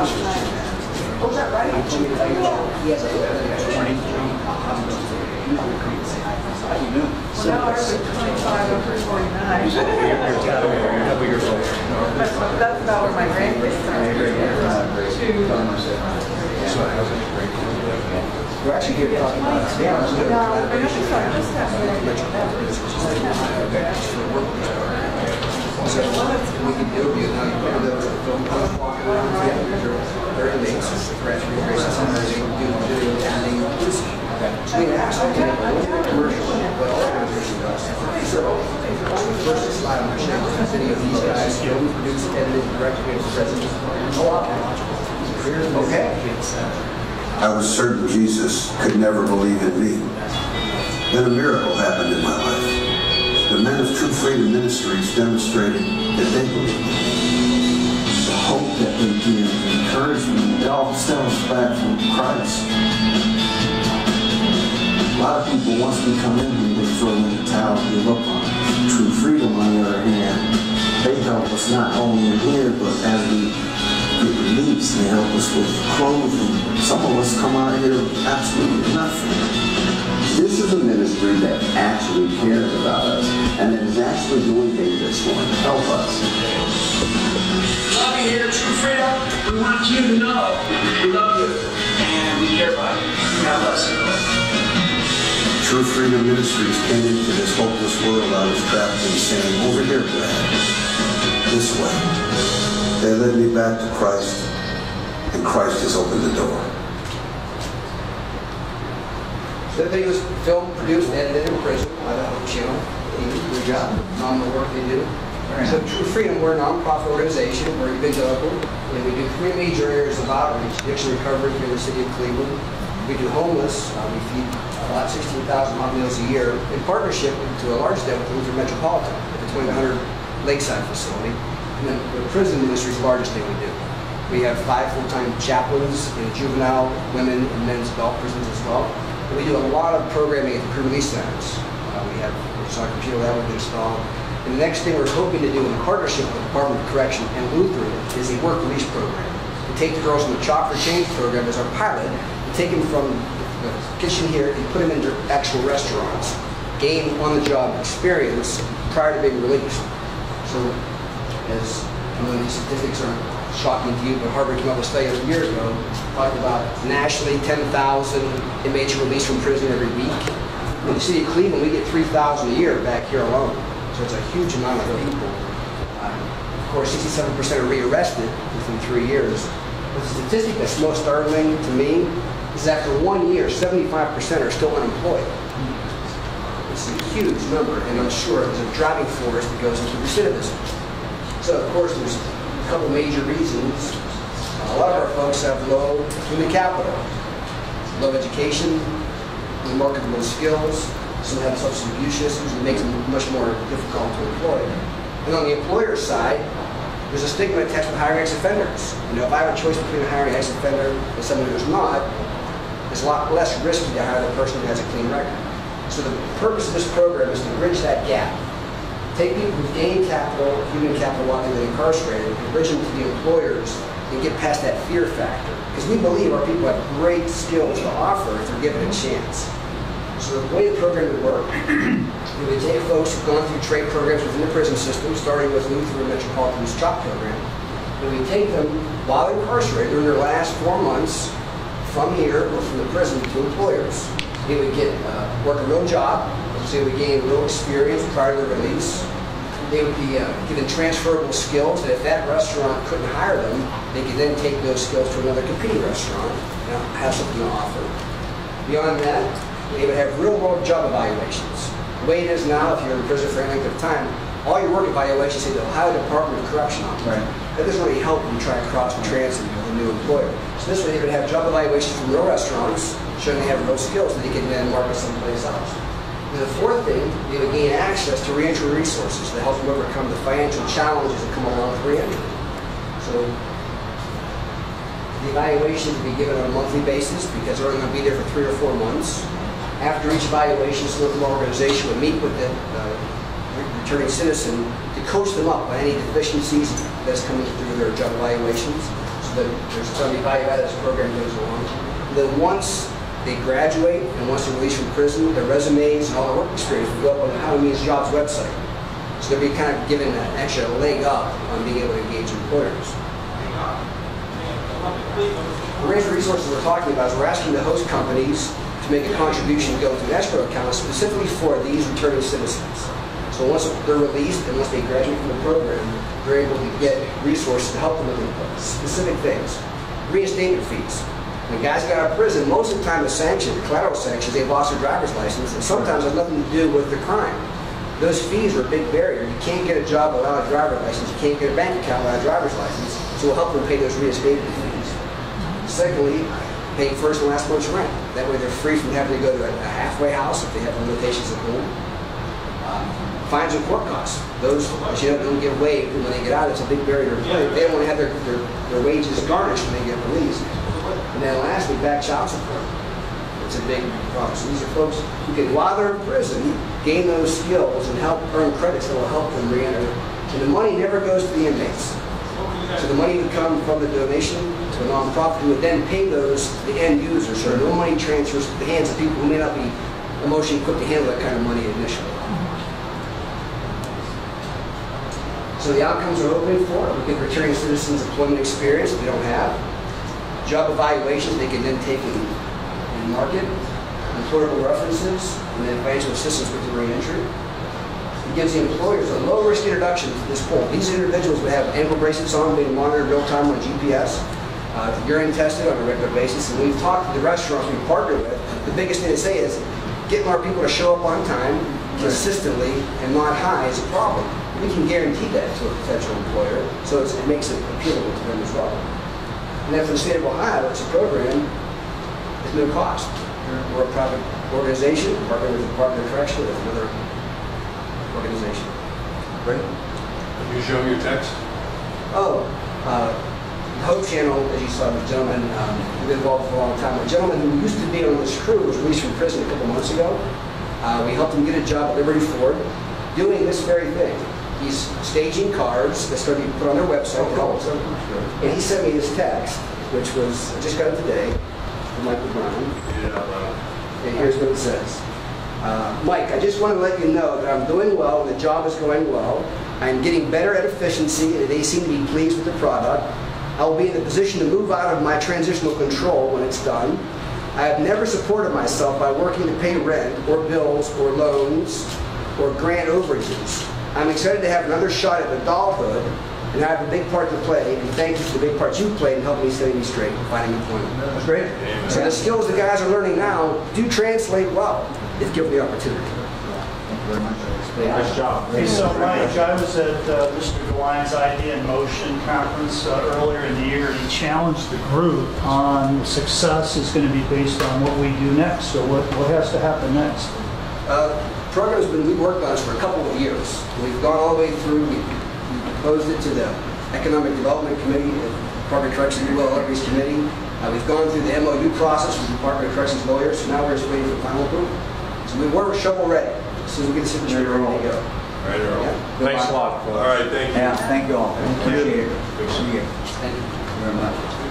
Oh, is that right? He has a 23 So now I was 25 over 49. You're a couple years old. That's about where my grandkids started. We're actually here talking about today. I was going to so we can interview now. You remember those film walking around together? They're inmates. They're at recreation centers. They do video editing. So we actually take a commercial, but all organizations does. So first slide on the show is a video of these guys filmed, produced, edited, directed, and presented. Okay. I was certain Jesus could never believe in me. Then a miracle happened in my life. The men of True Freedom Ministries demonstrated that they believed. The hope that they give, the encouragement, it all stems back from Christ. A lot of people, once we come in here, they throw in the towel and give up on it. True Freedom, on the other hand, they help us not only in here, but as we get released, they help us with clothing. Some of us come out here with absolutely nothing. This is a ministry that actually cares about us and that is actually doing things that's going to help us. Love you here, True Freedom. We want you to know we love you and we care about you. God bless you. True Freedom Ministries came into this hopeless world I was trapped in, saying, over here, Dad, this way. They led me back to Christ, and Christ has opened the door. The video was filmed, produced, and edited in prison by the Hope Channel. They do a good job on the work they do. So True Freedom, we're a non-profit organization. We're evangelical, and we do 3 major areas of outreach: addiction recovery here in the city of Cleveland. We do homeless. We feed about 16,000 hot meals a year in partnership to a large extent with Lutheran Metropolitan at the 2100 Lakeside facility. And then the prison ministry is the largest thing we do. We have 5 full-time chaplains in juvenile, women, and men's adult prisons as well. And we do a lot of programming at the pre-release centers. We have our computer lab we've installed. And the next thing we're hoping to do in partnership with the Department of Correction and Lutheran is a work release program. We take the girls from the Chalk for Change program as our pilot, and take them from the kitchen here and put them into actual restaurants, gain on-the-job experience prior to being released. So, as you know, these statistics aren't shocking to you, but Harvard came up with a study a year ago talking about nationally 10,000 inmates released from prison every week. In the city of Cleveland, we get 3,000 a year back here alone. So it's a huge amount of people. Of course, 67% are rearrested within 3 years. But the statistic that's most startling to me is after 1 year, 75% are still unemployed. It's a huge number, and I'm sure there's a driving force that goes into recidivism. So, of course, there's a couple major reasons. A lot of our folks have low human capital, low education, remarkable skills. Some have substance abuse issues, and makes them much more difficult to employ. And on the employer side, there's a stigma attached with hiring ex-offenders. You know, if I have a choice between hiring an ex-offender and someone who's not, it's a lot less risky to hire the person who has a clean record. So the purpose of this program is to bridge that gap. Take people who've gained capital, human capital while they've been incarcerated, and bridge them to the employers and get past that fear factor. Because we believe our people have great skills to offer if they're given a chance. So the way the program would work, we would take folks who've gone through trade programs within the prison system, starting with Lutheran Metropolitan's CHOP program, and we take them while incarcerated during their last 4 months from here or from the prison to employers. They would get work a real job, so they would gain real experience prior to their release. They would be given transferable skills that if that restaurant couldn't hire them, they could then take those skills to another competing restaurant and have something to offer. Beyond that, they would have real-world job evaluations. The way it is now, if you're in prison for any length of time, all your work evaluations say the Ohio Department of Correction on them. That doesn't really help when you try to cross-transit with a new employer. So this way they would have job evaluations from real restaurants, showing they have real skills that they can then market someplace else. And the fourth thing, they would gain access to reentry resources that help them overcome the financial challenges that come along with reentry. So the evaluation would be given on a monthly basis because they're only going to be there for 3 or 4 months. After each evaluation, the local organization would meet with the returning citizen to coach them up on any deficiencies that's coming through their job evaluations. So So there's some value added as the program goes along. Then once they graduate and once they're released from prison, their resumes and all their work experience will go up on the How to Means Jobs website. So they'll be kind of given an extra leg up on being able to engage employers. The range of resources we're talking about is we're asking the host companies to make a contribution to go into an escrow account specifically for these returning citizens. So once they're released and once they graduate from the program, they're able to get resources to help them with specific things. Reinstatement fees. When guys get out of prison, most of the time the sanctions, the collateral sanctions, they've lost their driver's license, and sometimes it has nothing to do with the crime. Those fees are a big barrier. You can't get a job without a driver's license. You can't get a bank account without a driver's license. So we'll help them pay those reinstatement fees. Secondly, pay first and last month's rent. That way they're free from having to go to a halfway house if they have limitations at home. Fines and court costs. Those, as you know, don't get waived when they get out. It's a big barrier to play. They don't want to have their wages garnished when they get released. And then lastly, back child support. It's a big problem. So these are folks who can, while they're in prison, gain those skills and help earn credits that will help them re-enter. And the money never goes to the inmates. So the money would come from the donation to a nonprofit who would then pay those to the end users. So no money transfers to the hands of people who may not be emotionally equipped to handle that kind of money initially. So the outcomes we're hoping for, we get returning citizens employment experience that they don't have, job evaluations they can then take and market, employable references, and then financial assistance with the re-entry. It gives the employers a low-risk introduction to this pool. These individuals would have ankle bracelets on, being monitored real time on GPS, urine tested on a regular basis. And when we've talked to the restaurants we partner with, the biggest thing to say is getting our people to show up on time, consistently, and not high is a problem. We can guarantee that to a potential employer, so it makes it appealable to them as well. And then for the state of Ohio, it's a program at no cost. We're a private organization, partner with the Department of Correction with another organization. Great. Can you show your text? Oh, the Hope Channel, as you saw, the gentleman who's been involved for a long time. A gentleman who used to be on this crew was released from prison a couple months ago. We helped him get a job at Liberty Ford doing this very thing. He's staging cars that start being put on their website. And he sent me this text, which was, I just got it today, from Mike DeWine. And here's what it says. Mike, I just want to let you know that I'm doing well and the job is going well. I'm getting better at efficiency and they seem to be pleased with the product. I will be in the position to move out of my transitional control when it's done. I have never supported myself by working to pay rent or bills or loans or grant overages. I'm excited to have another shot at adulthood, and I have a big part to play, and thank you for the big part you've played in helping me setting me straight and finding employment. That's great. Amen. So the skills the guys are learning now do translate well if given the opportunity. Thank you very much. Nice job. Hey, so Mike, I was at Mr. DeWine's Idea in Motion conference earlier in the year, and he challenged the group on success is going to be based on what we do next. So what has to happen next? Program's we've worked on this for a couple of years. We've gone all the way through, we proposed it to the Economic Development Committee, the Department of Corrections Everybody's Committee. We've gone through the MOU process with the Department of Corrections lawyers, so now we're just waiting for final approval. So we're shovel ready. As soon as we get the signature, we're ready to go. Right, Earl. Yeah. Thanks a lot. All right, thank you. Yeah, thank you all. Thank you. Appreciate it. Good to see you. Thank you very much.